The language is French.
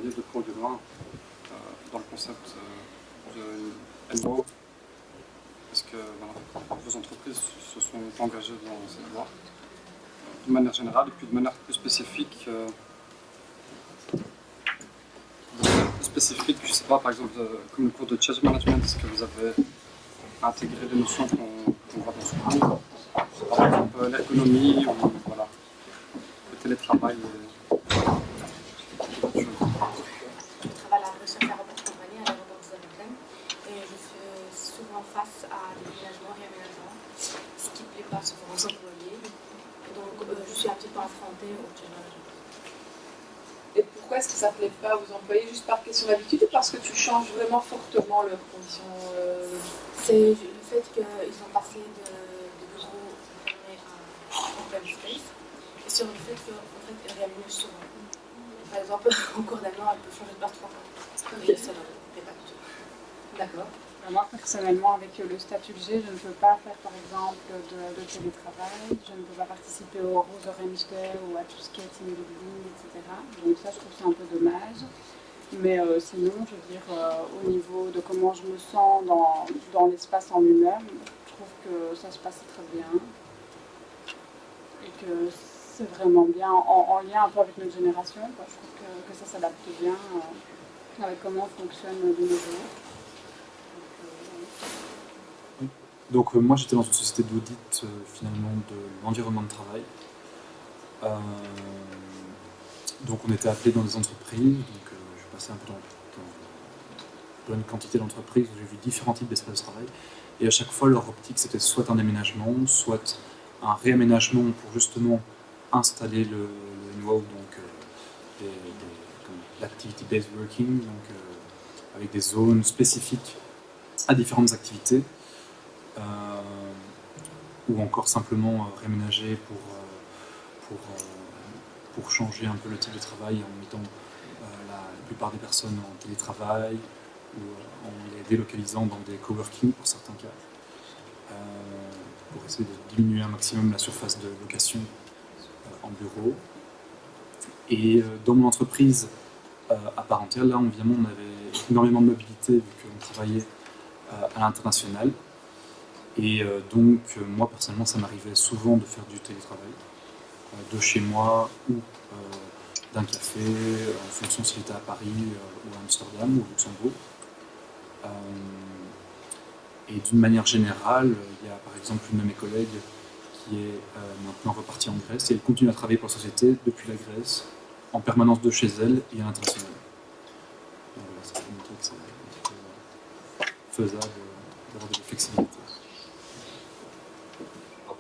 salariés de Courbevoie dans le concept de NWO, parce que vos entreprises se sont engagées dans cette voie de manière générale, et puis de manière plus spécifique. Je ne sais pas, par exemple, comme le cours de change management, est-ce que vous avez intégré des notions qu'on voit dans ce cours, par exemple l'ergonomie ou voilà, le télétravail et d'autres choses. Je travaille à la recherche à Robert Compagnie à l'aéroport de Zaventem et je fais souvent face à des déménagements, réaménagements, ce qui ne plaît pas souvent aux employés. Donc je suis un petit peu affrontée au change management. Et pourquoi est-ce que ça ne plaît pas aux employés? Juste par question d'habitude ou parce que tu changes vraiment fortement leurs conditions C'est le fait qu'ils ont passé de bureau fermé à open space et sur le fait qu'en fait, ils réaménagent souvent. Par exemple, au cours d'un an, elle peut changer de place 3 fois. Et ça ne plaît pas du tout. D'accord. Moi, personnellement, avec le statut que j'ai, je ne peux pas faire, par exemple, de télétravail. Je ne peux pas participer aux Orange Day ou à tout ce qui est team building, etc. Donc ça, je trouve ça un peu dommage. Mais sinon, je veux dire, au niveau de comment je me sens dans l'espace en lui-même, je trouve que ça se passe très bien. Et que c'est vraiment bien en lien un peu avec notre génération, quoi. Je trouve que ça s'adapte bien avec comment on fonctionne de nos jours. Donc moi j'étais dans une société d'audit finalement de l'environnement de travail. Donc on était appelé dans des entreprises, donc je passais un peu dans une quantité d'entreprises où j'ai vu différents types d'espaces de travail. Et à chaque fois leur optique c'était soit un déménagement, soit un réaménagement pour justement installer le NWO, donc l'activity-based working, donc avec des zones spécifiques à différentes activités. Ou encore simplement réaménager pour changer un peu le type de travail en mettant la plupart des personnes en télétravail ou en les délocalisant dans des coworking pour certains cas, pour essayer de diminuer un maximum la surface de location en bureau. Et dans mon entreprise à part entière, là évidemment on avait énormément de mobilité vu qu'on travaillait à l'international. Et donc, moi personnellement, ça m'arrivait souvent de faire du télétravail, de chez moi ou d'un café, en fonction si j'étais à Paris ou à Amsterdam ou au Luxembourg. Et d'une manière générale, il y a par exemple une de mes collègues qui est maintenant repartie en Grèce et elle continue à travailler pour la société depuis la Grèce, en permanence de chez elle et à l'international. Donc voilà, ça peut montrer que c'est faisable d'avoir de la flexibilité.